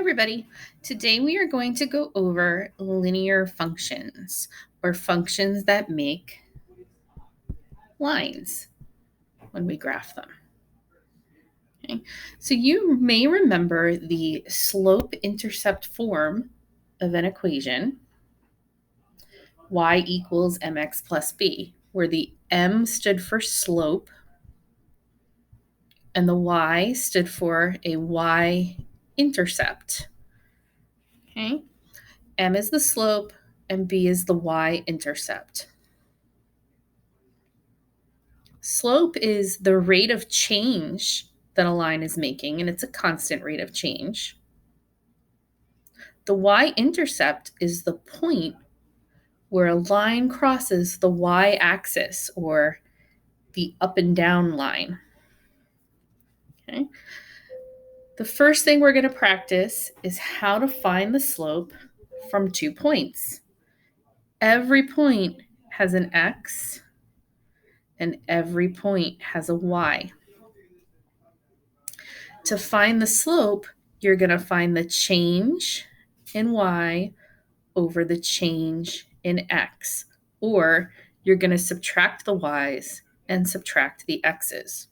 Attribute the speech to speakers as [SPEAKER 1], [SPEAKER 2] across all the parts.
[SPEAKER 1] everybody. Today we are going to go over linear functions, or functions that make lines when we graph them. Okay. So you may remember the slope-intercept form of an equation, y equals mx plus b, where the m stood for slope and the y stood for a y-intercept. Okay. M is the slope and B is the y-intercept. Slope is the rate of change that a line is making, and it's a constant rate of change. The y-intercept is the point where a line crosses the y-axis, or the up and down line. Okay. The first thing we're going to practice is how to find the slope from 2 points. Every point has an x, and every point has a y. To find the slope, you're going to find the change in y over the change in x, or you're going to subtract the y's and subtract the x's.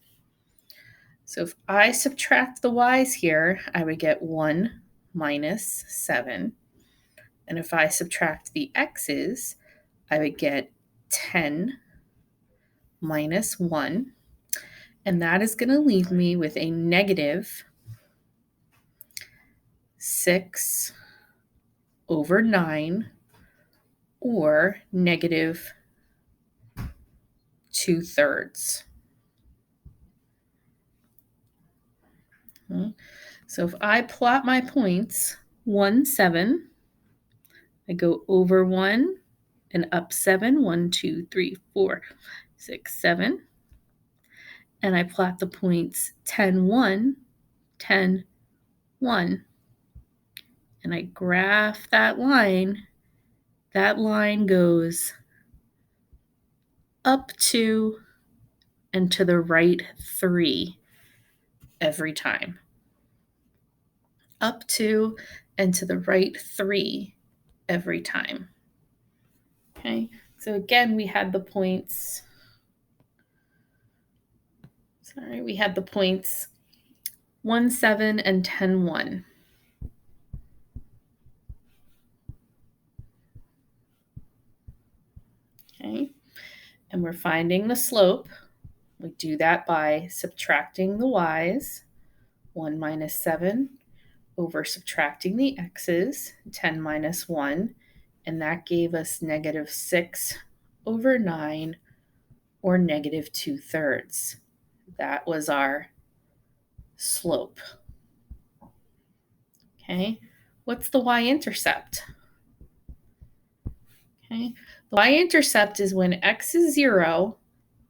[SPEAKER 1] So if I subtract the y's here, I would get 1 minus 7. And if I subtract the x's, I would get 10 minus 1. And that is going to leave me with a negative 6 over 9, or negative 2/3. Okay. So if I plot my points, 1, 7, I go over 1 and up 7, 1, 2, 3, 4, 6, 7. And I plot the points 10, 1, 10, 1. And I graph that line. That line goes up 2 and to the right 3 every time. Up 2 and to the right 3 every time. Okay, so again, we had the points 1, 7 and 10, 1. Okay, and we're finding the slope. We do that by subtracting the y's, 1 minus 7, over subtracting the x's, 10 minus 1, and that gave us negative 6 over 9, or negative 2/3. That was our slope. Okay, what's the y-intercept? Okay, the y-intercept is when x is 0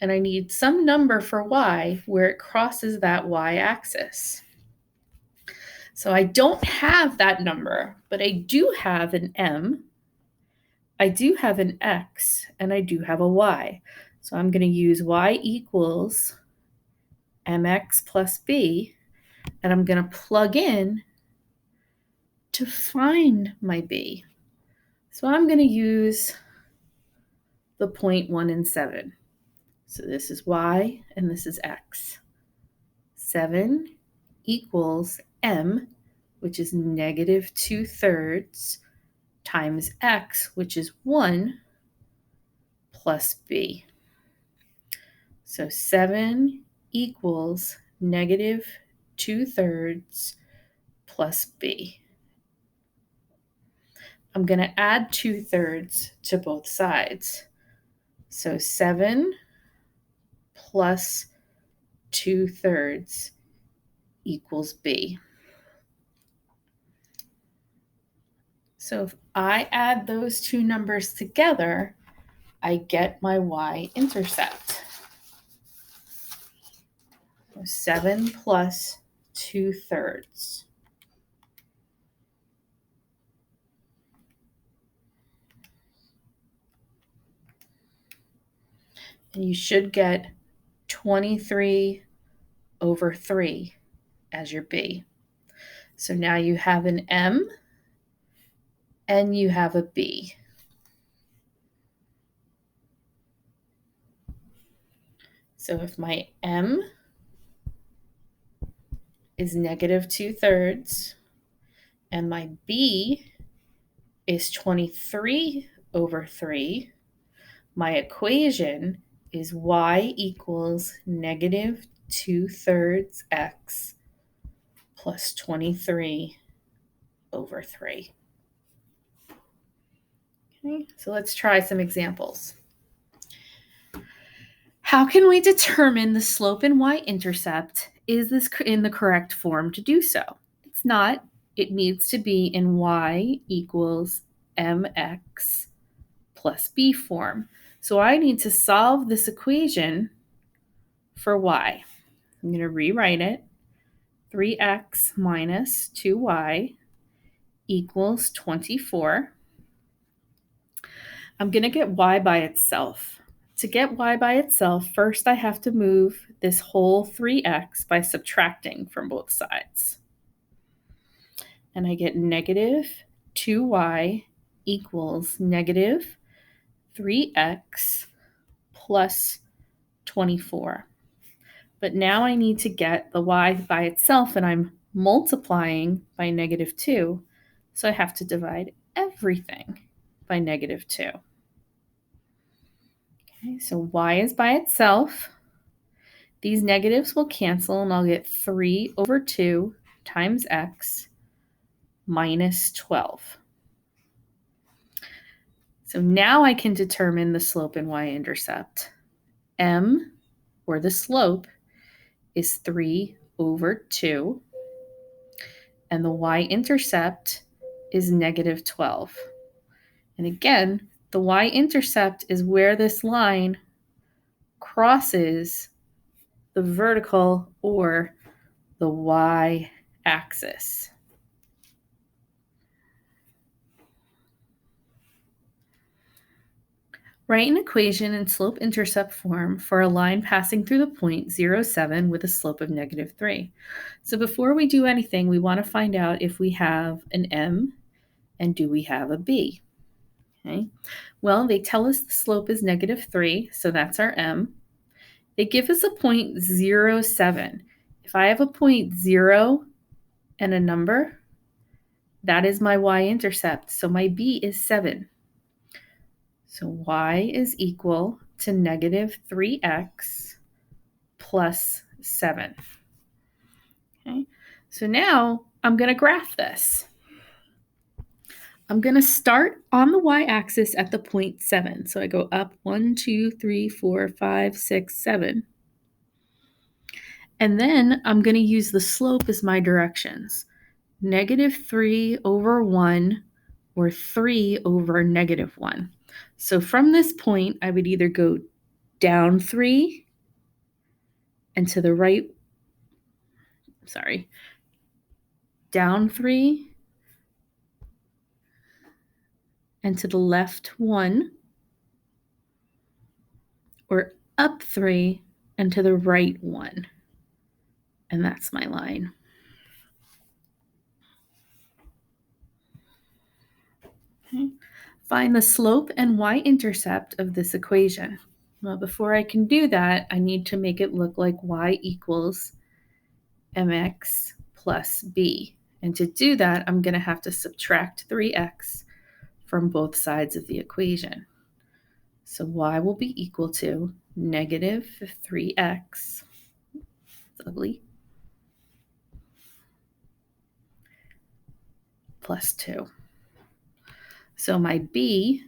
[SPEAKER 1] and I need some number for y where it crosses that y-axis. So I don't have that number, but I do have an m, I do have an x, and I do have a y. So I'm going to use y equals mx plus b, and I'm going to plug in to find my b. So I'm going to use the point 1 and 7. So this is y and this is x. 7 equals m, which is negative 2/3, times x, which is 1, plus b. So 7 equals negative 2/3 plus b. I'm going to add 2/3 to both sides. So 7 plus 2/3 equals b. So if I add those two numbers together, I get my y-intercept. 7 plus 2/3. And you should get 23 over 3 as your b. So now you have an M and you have a B. So if my M is negative 2/3 and my B is 23/3, my equation is y equals negative 2/3 x plus 23/3. Okay, so let's try some examples. How can we determine the slope and y-intercept? Is this in the correct form to do so? It's not. It needs to be in y equals mx plus b form. So I need to solve this equation for y. I'm going to rewrite it. 3x minus 2y equals 24. I'm going to get y by itself. To get y by itself, first I have to move this whole 3x by subtracting from both sides. And I get negative 2y equals negative 3x plus 24. But now I need to get the y by itself, and I'm multiplying by negative 2. So I have to divide everything by negative 2. Okay, so y is by itself. These negatives will cancel, and I'll get 3/2 times x minus 12. So now I can determine the slope and y-intercept. M, or the slope, is 3/2, and the y-intercept is negative 12. And again, the y-intercept is where this line crosses the vertical or the y-axis. Write an equation in slope-intercept form for a line passing through the point 0, 7 with a slope of negative 3. So before we do anything, we want to find out if we have an M and do we have a B. Okay. Well, they tell us the slope is negative 3, so that's our M. They give us a point 0, 7. If I have a point 0 and a number, that is my y-intercept. So my B is 7. So y is equal to negative 3x plus 7. Okay. So now I'm going to graph this. I'm going to start on the y-axis at the point 7. So I go up 1, 2, 3, 4, 5, 6, 7. And then I'm going to use the slope as my directions. Negative 3/1 or 3/-1. So from this point, I would either go down 3 and to the right, down 3 and to the left 1, or up 3 and to the right 1. And that's my line. Okay. Find the slope and y-intercept of this equation. Well, before I can do that, I need to make it look like y equals mx plus b. And to do that, I'm going to have to subtract 3x from both sides of the equation. So y will be equal to negative 3x, it's ugly, plus 2. So my b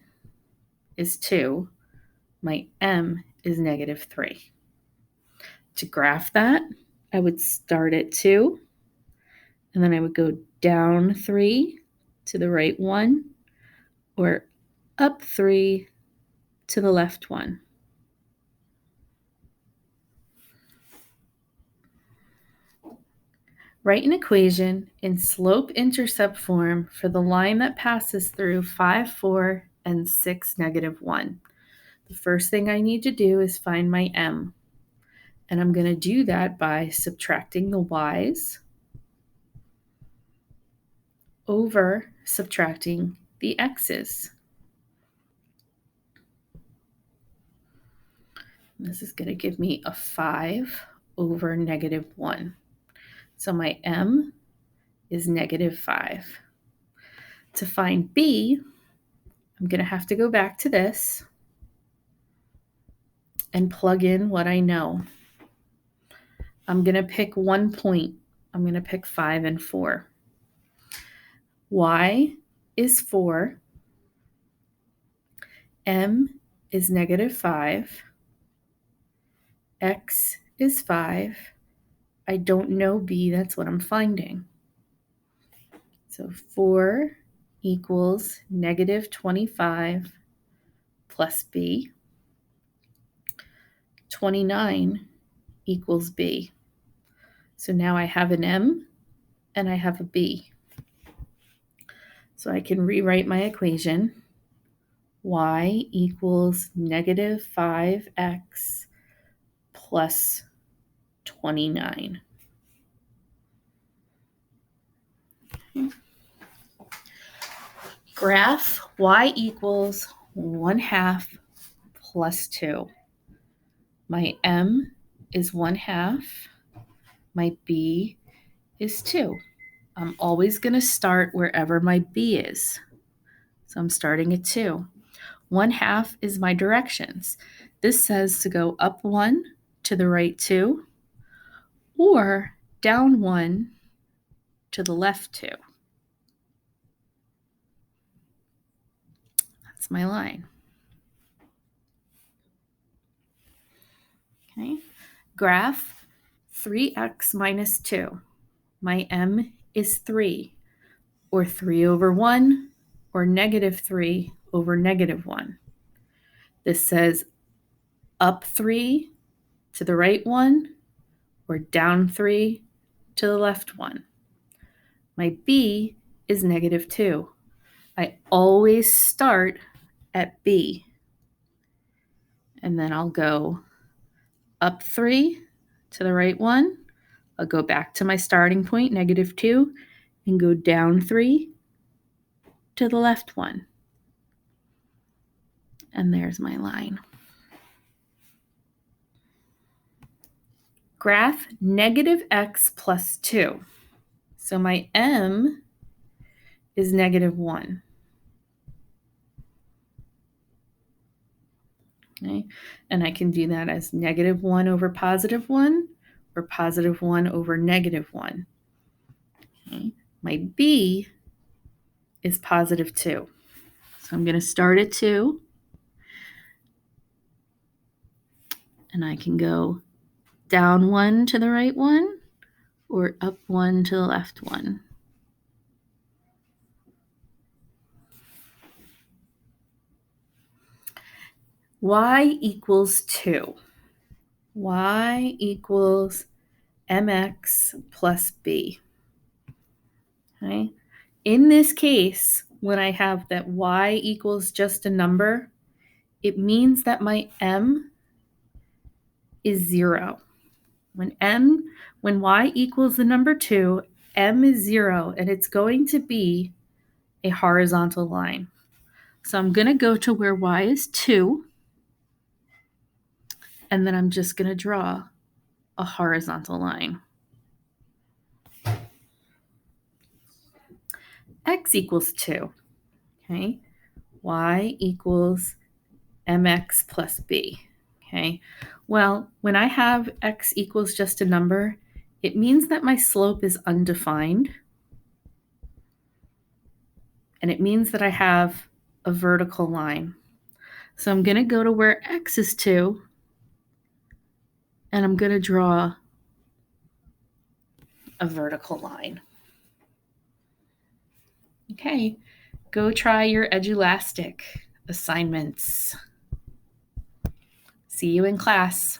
[SPEAKER 1] is 2, my m is negative 3. To graph that, I would start at 2, and then I would go down 3 to the right 1, or up 3 to the left 1. Write an equation in slope-intercept form for the line that passes through 5, 4, and 6, -1. The first thing I need to do is find my m. And I'm going to do that by subtracting the y's over subtracting the x's. This is going to give me a 5 over negative 1. So my m is negative 5. To find b, I'm going to have to go back to this and plug in what I know. I'm going to pick 1 point. I'm going to pick 5 and 4. Y is 4. M is negative 5. X is 5. I don't know b, that's what I'm finding. So 4 equals negative 25 plus b. 29 equals b. So now I have an m and I have a b. So I can rewrite my equation. Y equals negative 5x plus 29. Graph y equals 1/2 plus 2. My m is 1/2. My b is 2. I'm always going to start wherever my b is. So I'm starting at 2. 1/2 is my directions. This says to go up 1 to the right 2 or down 1 to the left 2. That's my line. Okay. Graph 3x minus 2. My m is 3, or 3 over 1, or negative 3 over negative 1. This says up 3 to the right 1, or down 3 to the left 1. My b is negative 2. I always start at b. And then I'll go up 3 to the right 1. I'll go back to my starting point, negative 2, and go down 3 to the left 1. And there's my line. Graph negative x plus 2. So my m is negative 1. Okay, and I can do that as negative 1 over positive 1 or positive 1 over negative 1. Okay. My b is positive 2. So I'm going to start at 2, and I can go down 1 to the right 1 or up 1 to the left 1. Y equals 2. Y equals mx plus b. Okay. In this case, when I have that y equals just a number, it means that my m is 0. When y equals the number 2, m is 0, and it's going to be a horizontal line. So I'm going to go to where y is 2, and then I'm just going to draw a horizontal line. X equals 2. Okay. Y equals mx plus b. Okay. Well, when I have x equals just a number, it means that my slope is undefined. And it means that I have a vertical line. So I'm going to go to where x is 2, and I'm going to draw a vertical line. Okay, go try your Edulastic assignments. See you in class.